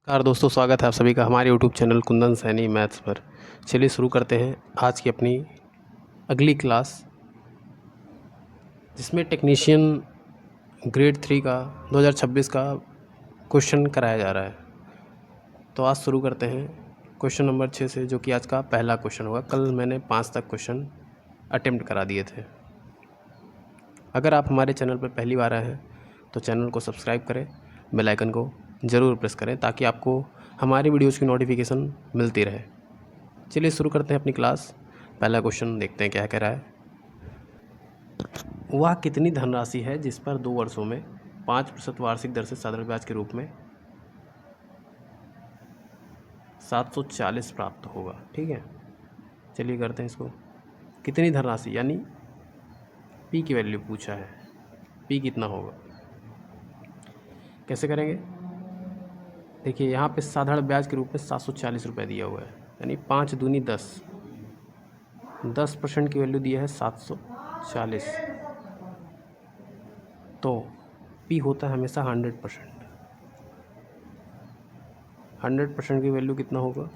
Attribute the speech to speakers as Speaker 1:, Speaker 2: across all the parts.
Speaker 1: नमस्कार दोस्तों, स्वागत है आप सभी का हमारे YouTube channel Kundan Saini maths पर। चलिए शुरू करते हैं आज की अपनी अगली क्लास, जिसमें टेक्नीशियन ग्रेड 3 का 2026 का क्वेश्चन कराया जा रहा है। तो आज शुरू करते हैं क्वेश्चन नंबर 6 से, जो कि आज का पहला क्वेश्चन होगा। कल मैंने 5 तक क्वेश्चन अटेम्प्ट करा दिए थे। अगर आप हमारे चैनल पर पहली बार आए हैं तो चैनल को सब्सक्राइब करें, बेल आइकन को ज़रूर प्रेस करें ताकि आपको हमारी वीडियोज़ की नोटिफिकेशन मिलती रहे। चलिए शुरू करते हैं अपनी क्लास। पहला क्वेश्चन देखते हैं क्या कह रहा है। वह कितनी धनराशि है जिस पर 2 वर्षों में 5% वार्षिक दर से साधारण ब्याज के रूप में 740 प्राप्त होगा। ठीक है, चलिए करते हैं इसको। कितनी धनराशि यानी पी की वैल्यू पूछा है, पी कितना होगा, कैसे करेंगे। देखिए यहाँ पे साधारण ब्याज के रूप में 740 रुपये दिया हुआ है, यानी 5 दूनी 10% की वैल्यू दिया है 740। तो पी होता है हमेशा 100%। 100% की वैल्यू कितना होगा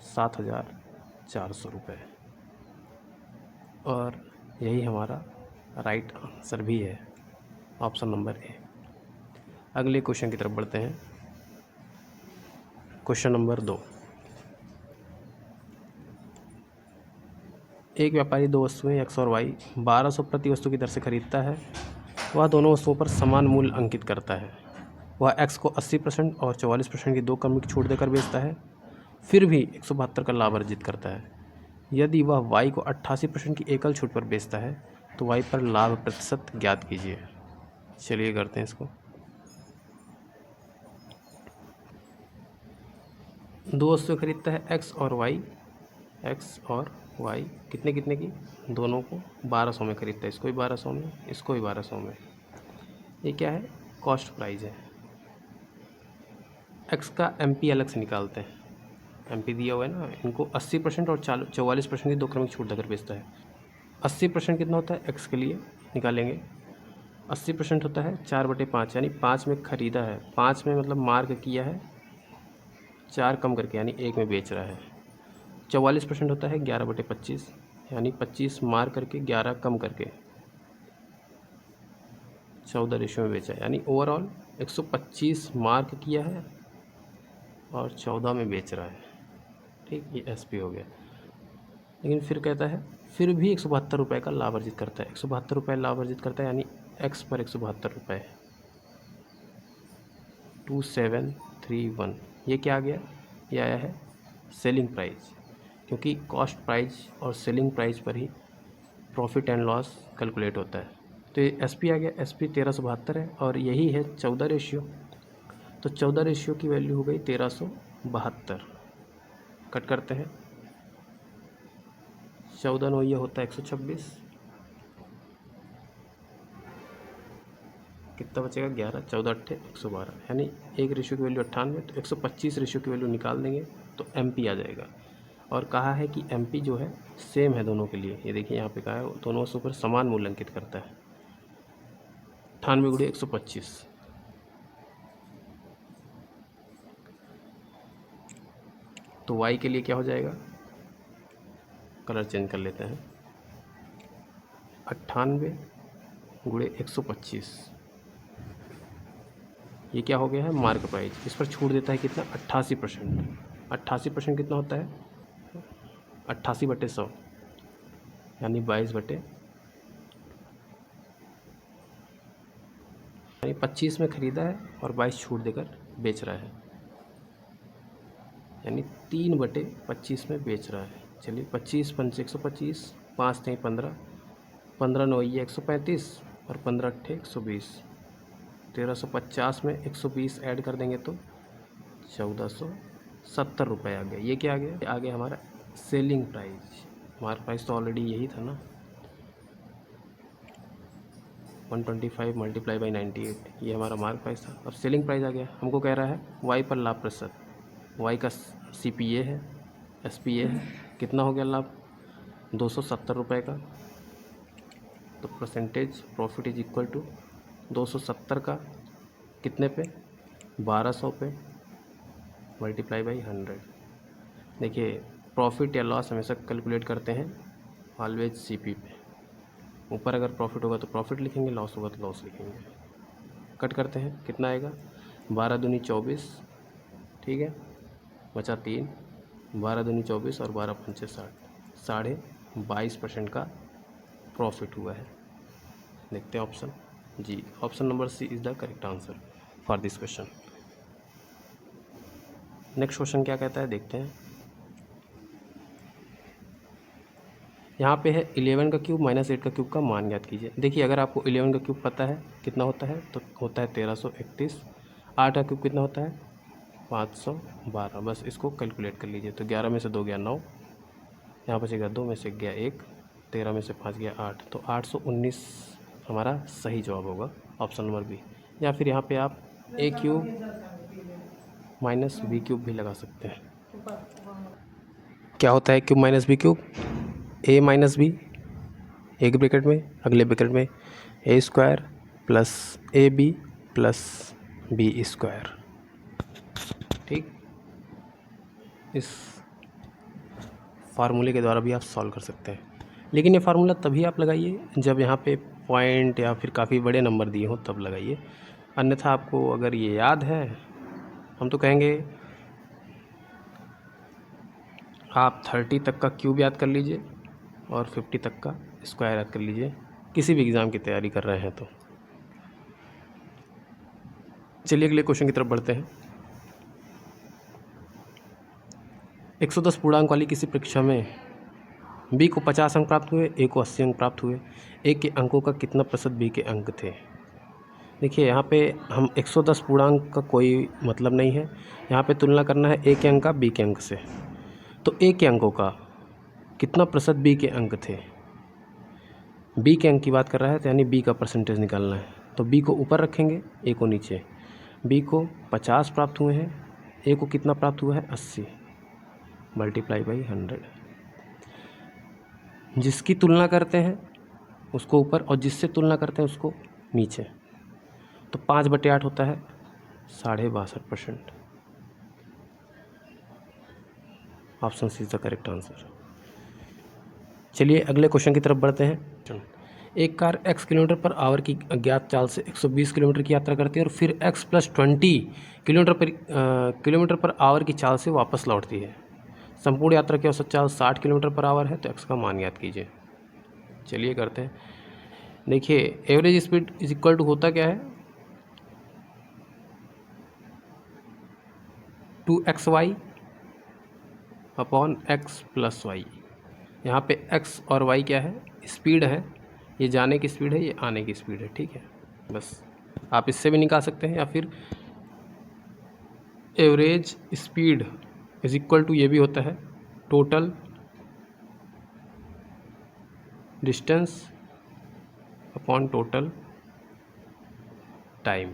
Speaker 1: 7,400 रुपये। और यही हमारा राइट आंसर भी है, ऑप्शन नंबर ए। अगले क्वेश्चन की तरफ बढ़ते हैं। Question number 2। एक व्यापारी 2 वस्तुएं एक्स और वाई 1200 प्रति वस्तु की दर से खरीदता है। वह दोनों वस्तुओं पर समान मूल्य अंकित करता है। वह एक्स को 80% और 44% की 2 कमी की छूट देकर बेचता है, फिर भी 172 का लाभ अर्जित करता है। यदि वह वाई को 88% की एकल छूट पर बेचता है तो वाई पर लाभ प्रतिशत ज्ञात कीजिए। चलिए करते हैं इसको। 2 वस्तुएं खरीदता है एक्स और वाई। एक्स और वाई कितने कितने की, दोनों को 1200 में खरीदता है। इसको भी 1200 में, इसको भी 1200 में। ये क्या है, कॉस्ट प्राइस है। एक्स का एमपी अलग से निकालते हैं। एमपी दिया हुआ है ना, इनको 80% और 44% की 2 क्रमिक छूट देकर बेचता है। 80% कितना होता है एक्स के लिए, निकालेंगे। 80% होता है 4/5, यानी 5 में ख़रीदा है, 5 में मतलब मार्क किया है, 4 कम करके यानी 1 में बेच रहा है। 44% होता है 11/25, यानी 25 मार्क करके 11 कम करके 14 रेशियो में बेचा है। यानी ओवरऑल 125 मार्क किया है और 14 में बेच रहा है। ठीक, ये एसपी हो गया। लेकिन फिर कहता है फिर भी 172 रुपये का लाभ अर्जित करता है। 172 रुपये लाभ अर्जित करता है, यानी एक्स पर 172 रुपये, 2731। ये क्या आ गया, ये आया है सेलिंग प्राइस, क्योंकि कॉस्ट प्राइस और सेलिंग प्राइस पर ही प्रॉफिट एंड लॉस कैलकुलेट होता है। तो ये एसपी आ गया, एसपी 1372 है और यही है 14 रेशियो। तो 14 रेशियो की वैल्यू हो गई 1372। कट करते हैं, 14 9 ये होता है 126, कितना बचेगा 11, 14 8 112, यानी 1 रेशियो की वैल्यू 98। तो 125 रेशियो की वैल्यू निकाल देंगे तो एमपी आ जाएगा। और कहा है कि एमपी जो है सेम है दोनों के लिए। ये देखिए यहाँ पे कहा है दोनों वस्तुओं पर समान मूल्य अंकित करता है। 98 गुणे 125, तो y के लिए क्या हो जाएगा, कलर चेंज कर लेते हैं। 98 गुणे 125, ये क्या हो गया है मार्क प्राइस। इस पर छूट देता है कितना, 88%। 88% कितना होता है 88/100, यानी 22/, यानी 25 में ख़रीदा है और 22 छूट देकर बेच रहा है, यानी 3/25 में बेच रहा है। चलिए 25 पंच 125, 5 3 15, 15 9 ये 135 और 15 8 120। 1350 में 120 ऐड कर देंगे तो 1470 रुपये आ गया। ये क्या आ गया हमारा सेलिंग प्राइस। मार्क प्राइस तो ऑलरेडी यही था ना, 125 मल्टीप्लाई बाई 98, ये हमारा मार्क प्राइस था। अब सेलिंग प्राइस आ गया, हमको कह रहा है वाई पर लाभ प्रतिशत। वाई का सीपीए है, एसपीए है, कितना हो गया लाभ 270 रुपये का। तो percentage profit is equal to 270 का कितने पे, 1200 पे मल्टीप्लाई बाई 100। देखिए प्रॉफिट या लॉस हमेशा कैलकुलेट करते हैं ऑलवेज सीपी पे। ऊपर अगर प्रॉफिट होगा तो प्रॉफिट लिखेंगे, लॉस होगा तो लॉस लिखेंगे। कट करते हैं, कितना आएगा 12 दूनी 24, ठीक है, बचा 3, 12 दूनी 24 और 12 पंचे 60, 22% का प्रॉफिट हुआ है। देखते हैं ऑप्शन जी, option number C is the correct answer for this question. Next question क्या कहता है देखते हैं। यहाँ पे है 11 का क्यूब माइनस 8 का क्यूब का मान ज्ञात कीजिए। देखिए अगर आपको 11 का क्यूब पता है कितना होता है तो होता है 1331। 8 का क्यूब कितना होता है 512। बस इसको कैलकुलेट कर लीजिए। तो 11 में से 2 गया 9, यहाँ बचेगा 2 में से गया 1, 13 में से 5 गया 8, तो 819 हमारा सही जवाब होगा ऑप्शन नंबर बी। या फिर यहाँ पे आप A cube minus B cube भी लगा सकते हैं। क्या होता है cube minus B cube, A minus B, एक ब्रैकेट में, अगले ब्रैकेट में A square plus A B plus B square. ठीक, इस फार्मूले के द्वारा भी आप सॉल्व कर सकते हैं। लेकिन ये फार्मूला तभी आप लगाइए जब यहाँ पे पॉइंट या फिर काफ़ी बड़े नंबर दिए हो तब लगाइए, अन्यथा आपको अगर ये याद है हम तो कहेंगे आप 30 तक का क्यूब याद कर लीजिए और 50 तक का स्क्वायर याद कर लीजिए, किसी भी एग्ज़ाम की तैयारी कर रहे हैं तो। चलिए अगले क्वेश्चन की तरफ बढ़ते हैं। 110 पूर्णांक वाली किसी परीक्षा में बी को 50 अंक प्राप्त हुए, ए को 80 अंक प्राप्त हुए। ए के अंकों का कितना प्रतिशत बी के अंक थे। देखिए यहाँ पे हम 110 पूर्णांक का कोई मतलब नहीं है, यहाँ पे तुलना करना है ए के अंक का बी के अंक से। तो ए के अंकों का कितना प्रतिशत बी के अंक थे, बी के अंक की बात कर रहा है तो यानी बी का परसेंटेज निकालना है। तो बी को ऊपर रखेंगे, ए को नीचे। बी को 50 प्राप्त हुए हैं, ए को कितना प्राप्त हुआ है 80, मल्टीप्लाई बाई 100। जिसकी तुलना करते हैं उसको ऊपर और जिससे तुलना करते हैं उसको नीचे। तो 5/8 होता है 62.5%। Option C is the correct answer. चलिए अगले क्वेश्चन की तरफ बढ़ते हैं। एक car x kilometre per hour की अज्ञात चाल से 120 किलोमीटर की यात्रा करती है और फिर x + 20 किलोमीटर पर आवर की चाल से वापस लौटती है। संपूर्ण यात्रा की औसत चाल 60 किलोमीटर पर आवर है, तो x का मान याद कीजिए। चलिए करते हैं। देखिए average speed is equal to होता क्या है 2xy अपॉन x + y। यहाँ पे x और y क्या है स्पीड है, ये जाने की स्पीड है, ये आने की स्पीड है। ठीक है, बस आप इससे भी निकाल सकते हैं, या फिर average speed is equal to ये भी होता है total distance upon total time.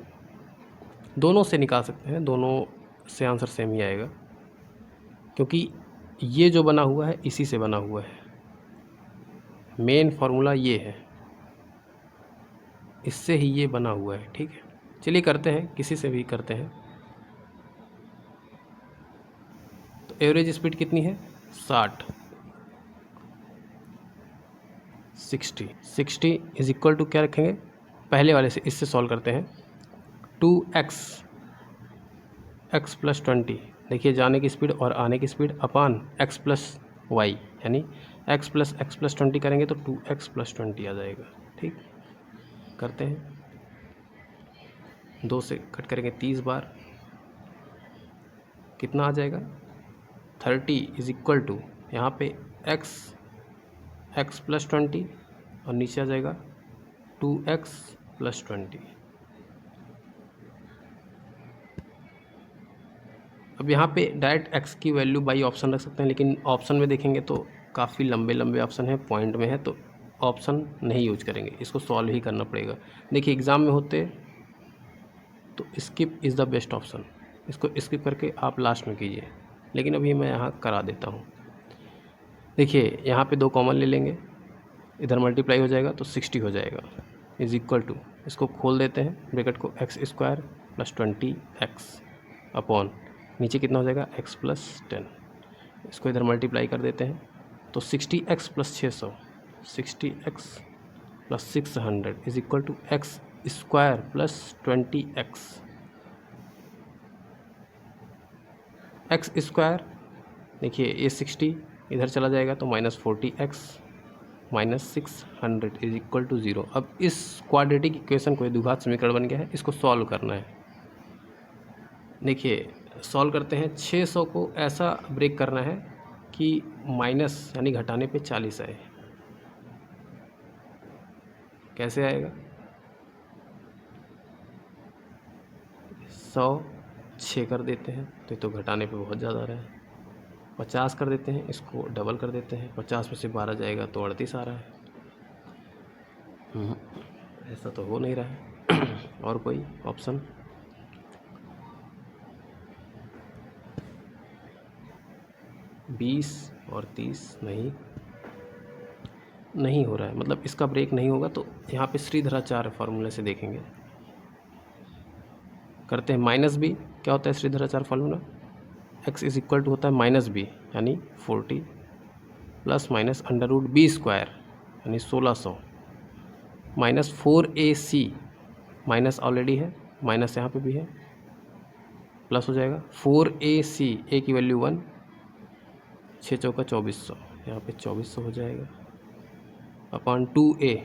Speaker 1: दोनों से निकाल सकते हैं, दोनों से आंसर सेम ही आएगा, क्योंकि ये जो बना हुआ है इसी से बना हुआ है। मेन फार्मूला ये है, इससे ही ये बना हुआ है। ठीक है, चलिए करते हैं, किसी से भी करते हैं। तो एवरेज स्पीड कितनी है 60 इज इक्वल टू क्या रखेंगे पहले वाले से, इससे सॉल्व करते हैं 2x + 20। देखिए जाने की स्पीड और आने की स्पीड अपान x + y, यानी x + 20 करेंगे तो 2x + 20 आ जाएगा। ठीक, करते हैं, 2 से कट करेंगे 30 बार, कितना आ जाएगा 30 इज इक्वल टू यहाँ पे x + 20 और नीचे आ जाएगा 2x + 20। अब यहाँ पे डायरेक्ट x की वैल्यू बाई ऑप्शन रख सकते हैं, लेकिन ऑप्शन में देखेंगे तो काफ़ी लंबे लंबे ऑप्शन है, पॉइंट में है, तो ऑप्शन नहीं यूज करेंगे, इसको सॉल्व ही करना पड़ेगा। देखिए एग्ज़ाम में होते तो skip is the best option, इसको स्किप करके आप लास्ट में कीजिए, लेकिन अभी मैं यहाँ करा देता हूँ। देखिए यहाँ पे 2 कॉमन ले लेंगे, इधर मल्टीप्लाई हो जाएगा तो 60 हो जाएगा, इज इक्वल टू, इसको खोल देते हैं ब्रैकेट को, x² + 20x अपॉन नीचे कितना हो जाएगा x प्लस 10, इसको इधर मल्टीप्लाई कर देते हैं तो 60x plus 600, 60x plus 600 is equal to X square plus 20x। X square देखिए ये 60 इधर चला जाएगा तो -40x minus 600 is equal to 0। अब इस क्वाड्रेटिक इक्वेशन को द्विघात समीकरण बन गया है, इसको सॉल्व करना है। देखिए सॉल्व करते हैं, 600 को ऐसा ब्रेक करना है कि माइनस यानी घटाने पे 40 आए। कैसे आएगा? 100 6 कर देते हैं तो ये तो घटाने पे बहुत ज़्यादा आ रहा है। 50 कर देते हैं, इसको डबल कर देते हैं, 50 में से 12 जाएगा तो 38 आ रहा है। ऐसा तो हो नहीं रहा है। और कोई ऑप्शन? बीस और 30 नहीं हो रहा है, मतलब इसका ब्रेक नहीं होगा। तो यहाँ पे श्रीधराचार्य फार्मूले से देखेंगे, करते हैं माइनस बी। क्या होता है Shridharacharya formula? x is equal to होता है माइनस बी यानी 40 plus minus under root B square यानी 1600 माइनस 4ac, माइनस ऑलरेडी है, माइनस यहाँ पे भी है, प्लस हो जाएगा 4ac, a की वैल्यू 1, 6 चौका 2400, यहाँ पे 2400 हो जाएगा अपॉन 2a,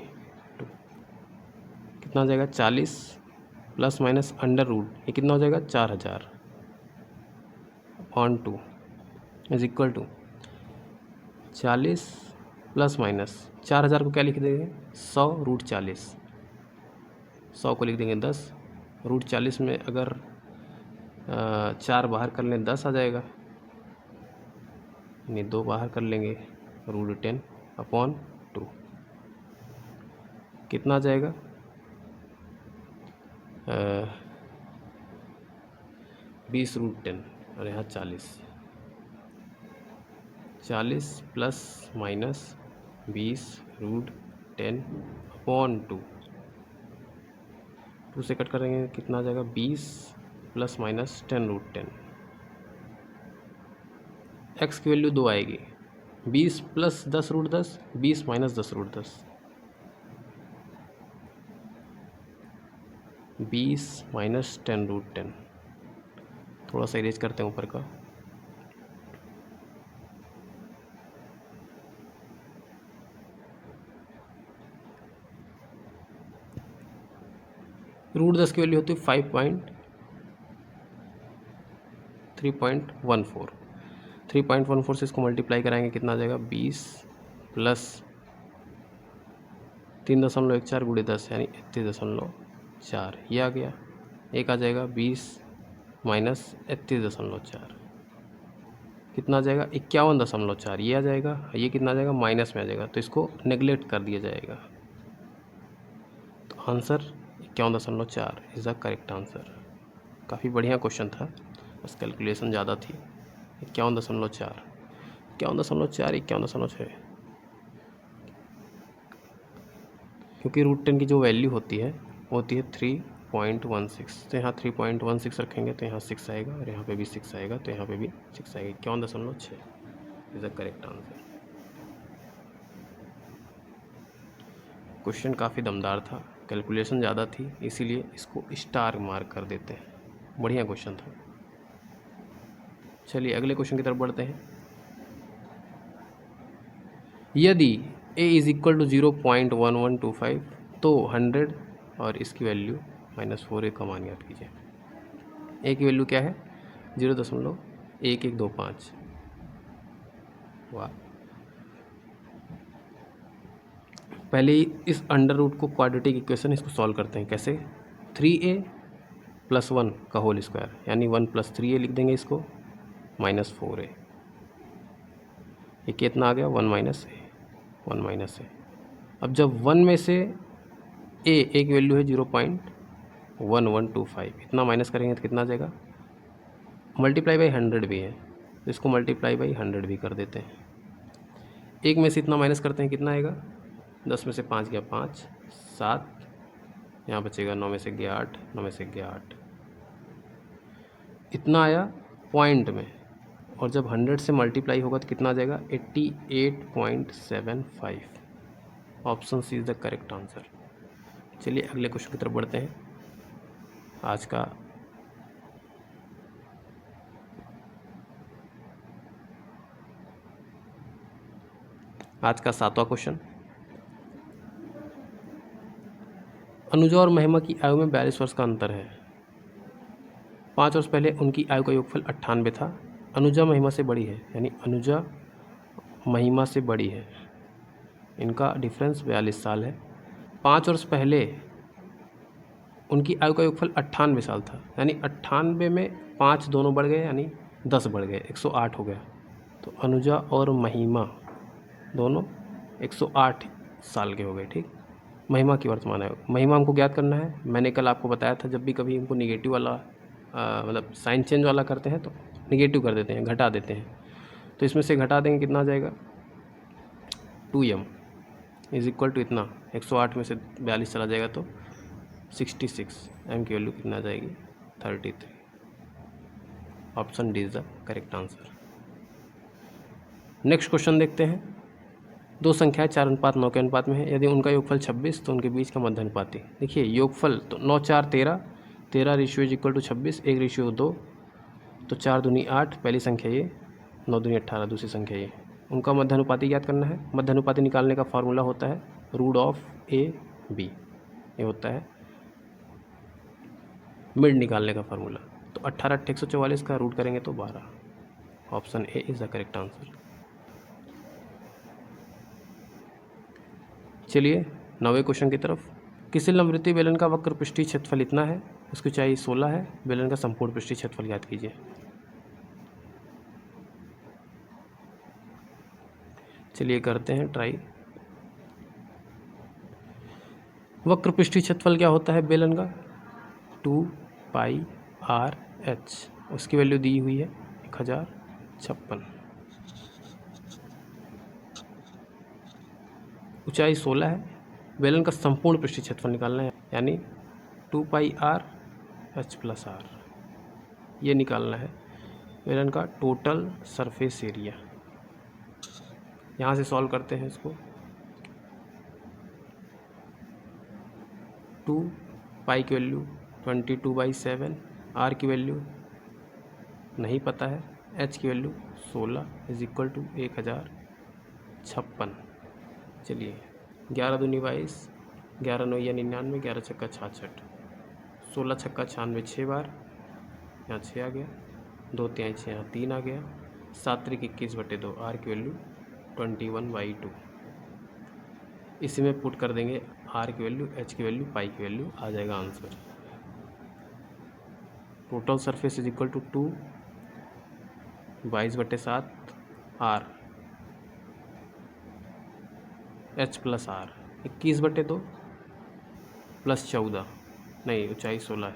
Speaker 1: कितना हो जाएगा 40 प्लस माइनस अंडर रूट ये कितना हो जाएगा 4000 upon 2 is equal to 40 plus minus 4000 को क्या लिख देंगे 100 रूट 40, 100 को लिख देंगे 10, रूट 40 में अगर 4 बाहर कर लें 10 आ जाएगा, यानी 2 बाहर कर लेंगे रूट 10 अपॉन 2, कितना आ जाएगा 20 रूट 10 और यहाँ 40 प्लस माइनस 20 रूट 10 अपॉन 2 से कट करेंगे कितना आ जाएगा 20 प्लस माइनस 10 रूट 10, x की वैल्यू 2 आएगी, 20 plus 10 root 10, 20 minus 10 root 10, 20 minus 10 root 10। थोड़ा सा इरेज करते हैं ऊपर का, रूट 10 की वैल्यू होती है 3.14 से इसको मल्टीप्लाई कराएंगे कितना आ जाएगा 20 प्लस 3.14 गुणे 10 यानी 31.4, ये आ गया। एक आ जाएगा 20 माइनस 31.4, कितना आ जाएगा 51.4, ये आ जाएगा, ये कितना आ जाएगा माइनस में आ जाएगा, तो इसको नेगलेक्ट कर दिया जाएगा। तो answer 51.4 is the correct answer. काफ़ी बढ़िया क्वेश्चन था, बस कैलकुलेशन ज़्यादा थी। 51.4, 51.6, क्योंकि रूट 10 की जो वैल्यू होती है वो होती है 3.16, तो यहाँ 3.16 रखेंगे तो यहाँ 6 आएगा, और यहाँ पे भी 6 आएगा, तो यहाँ पे भी 6 आएगा। 51.6 is the correct answer. Question काफ़ी दमदार था, कैलकुलेशन ज़्यादा थी, इसीलिए इसको स्टार मार्क कर देते हैं। बढ़िया क्वेश्चन था। चलिए अगले क्वेश्चन की तरफ बढ़ते हैं। यदि a इज इक्वल टू 0.1125 तो 100 और इसकी वैल्यू -4a का मान याद कीजिए। a की वैल्यू क्या है 0.1125। वाह, पहले ही इस अंडर रूट को क्वाड्रेटिक इक्वेशन इसको सॉल्व करते हैं। कैसे? 3a प्लस 1 का होल स्क्वायर यानी 1 प्लस 3a लिख देंगे इसको, -4a, ये कितना आ गया 1 माइनस a। अब जब 1 में से a की वैल्यू है 0.1125, इतना माइनस करेंगे तो कितना आ जाएगा, मल्टीप्लाई बाई 100 भी है तो इसको मल्टीप्लाई बाई 100 भी कर देते हैं। एक में से इतना माइनस करते हैं कितना आएगा, 10 में से 5 गया 5, 7, यहाँ बचेगा 9 में से गया 8, 9 में से गया 8, इतना आया पॉइंट में, और जब 100 से मल्टीप्लाई होगा तो कितना आ जाएगा 88.75। Option C is the correct answer. चलिए अगले क्वेश्चन की तरफ बढ़ते हैं। आज का सातवां क्वेश्चन। अनुजा और महिमा की आयु में 42 वर्ष का अंतर है। 5 वर्ष पहले उनकी आयु का योगफल 98 था। अनुजा महिमा से बड़ी है, यानी अनुजा महिमा से बड़ी है, इनका डिफरेंस 42 साल है। 5 वर्ष पहले उनकी आयु का योगफल 98 साल था, यानी 98 में 5 दोनों बढ़ गए, यानी 10 बढ़ गए, 108 हो गया। तो अनुजा और महिमा दोनों 108 साल के हो गए। ठीक, महिमा की वर्तमान आयु, महिमा हमको ज्ञात करना है। मैंने कल आपको बताया था जब भी कभी हमको निगेटिव वाला मतलब साइन चेंज वाला करते हैं तो निगेटिव कर देते हैं, घटा देते हैं। तो इसमें से घटा देंगे, कितना आ जाएगा 2m इज इक्वल टू इतना, 108 में से 42 चला जाएगा तो 66। m की वैल्यू कितना आ जाएगी 33। Option D is the correct answer. Next question देखते हैं। दो संख्याएं 4:9 के अनुपात में है। यदि उनका योगफल 26 तो उनके बीच का मध्य अनुपाती। देखिए योगफल तो 9 4 13, 13 ratio is equal to 26, 1 ratio 2, तो 4 दूनी 8 पहली संख्या ये, 9 दूनी 18 दूसरी संख्या ये। उनका मध्य अनुपाती ज्ञात करना है। मध्य अनुपाती निकालने का फार्मूला होता है √a/b, ये होता है मिड निकालने का फार्मूला। तो 18 × 144 का रूट करेंगे तो 12। Option A is the correct answer. चलिए 9वें क्वेश्चन की तरफ। किसी लंबवृत्तीय बेलन का वक्र पृष्ठीय क्षेत्रफल इतना है, उसकी ऊंचाई 16 है, बेलन का संपूर्ण पृष्ठीय क्षेत्रफल ज्ञात कीजिए। चलिए करते हैं ट्राई। वक्र पृष्ठीय क्षेत्रफल क्या होता है बेलन का 2πr/h, उसकी वैल्यू दी हुई है 1056। ऊंचाई 16 है, बेलन का संपूर्ण पृष्ठीय क्षेत्रफल निकालना है, यानी 2πr/h+r, ये निकालना है बेलन का टोटल सरफेस एरिया। यहाँ से सॉल्व करते हैं इसको। 2π की वैल्यू 22/7, r की वैल्यू नहीं पता है, h की वैल्यू 16 इज इक्वल टू 1056। चलिए 11 दूनी 22, 11 9 या 99, 11 छक्का 66, 16 छक्का 96 6 बार, यहाँ 6 आ गया, 2 3 6 यहाँ 3 आ गया, 7 3 21/2, r की वैल्यू 21/2। इसी में पुट कर देंगे r की वैल्यू, h की वैल्यू, पाई की वैल्यू, आ जाएगा answer. Total surface is equal to 2 22/7 r h+r, 21/2 plus 14, नहीं ऊंचाई 16 है,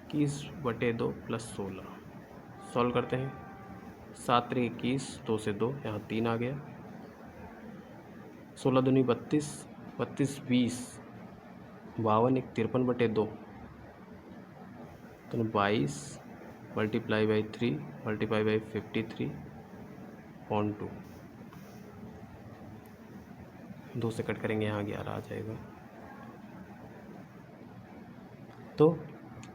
Speaker 1: 21/2 प्लस 16। सॉल्व करते हैं। 7 3 21, 2 से 2, यहाँ 3 आ गया, 16 दूनी 32, 32 20, 52 1 53/2, तो 22 मल्टीप्लाई बाई 3 मल्टीप्लाई बाई 53.2, 2 से कट करेंगे, यहाँ 11 आ जाएगा। तो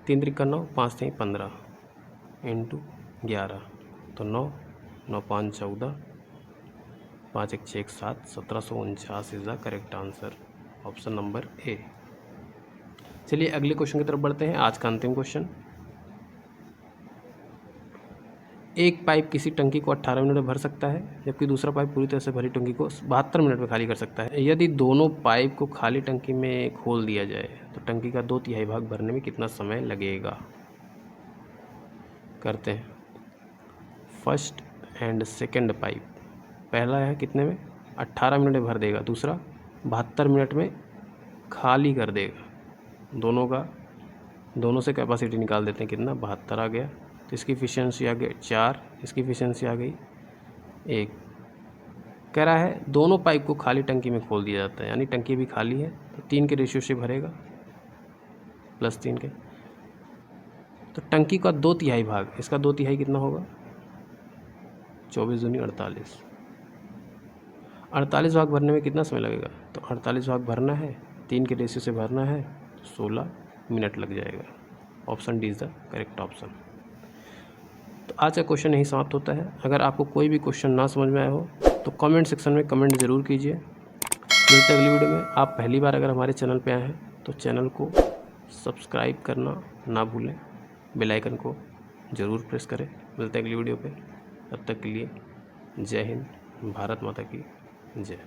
Speaker 1: 3 3 9, 5 3 15 इंटू 11, तो 9 9 5 14, 5 1 6 1 7, 1749 is the correct answer. Option number A. चलिए अगले क्वेश्चन की तरफ बढ़ते हैं। आज का अंतिम क्वेश्चन। एक पाइप किसी टंकी को 18 मिनट में भर सकता है, जबकि दूसरा पाइप पूरी तरह से भरी टंकी को 72 मिनट में खाली कर सकता है। यदि दोनों पाइप को खाली टंकी में खोल दिया जाए तो टंकी का 2/3 भाग भरने में कितना समय लगेगा। करते हैं। फर्स्ट एंड सेकंड पाइप, पहला है कितने में 18 मिनट में भर देगा, दूसरा 72 मिनट में खाली कर देगा। दोनों से कैपेसिटी निकाल देते हैं, कितना 72 आ गया, तो इसकी एफिशिएंसी आ गई 4, इसकी एफिशिएंसी आ गई 1। कह रहा है दोनों पाइप को खाली टंकी में खोल दिया जाता है, यानी टंकी भी खाली है तो 3 के रेशियो से भरेगा, +3 के। तो टंकी का 2/3 भाग, इसका 2/3 कितना होगा? 24 दूनी 48। 48 भाग भरने में कितना समय लगेगा? तो 48 भाग भरना है, 3 के रेशियो से भरना है, 16 मिनट लग जाएगा। Option D is the correct option. तो आज का क्वेश्चन यही समाप्त होता है। अगर आपको कोई भी क्वेश्चन ना समझ में आया हो तो कमेंट सेक्शन में कमेंट ज़रूर कीजिए। मिलते हैं अगली वीडियो में। आप पहली बार अगर हमारे चैनल पे आए हैं तो चैनल को सब्सक्राइब करना ना भूलें, बेल आइकन को ज़रूर प्रेस करें। मिलते हैं अगली वीडियो पे, तब तक के लिए जय हिंद, भारत माता की जय।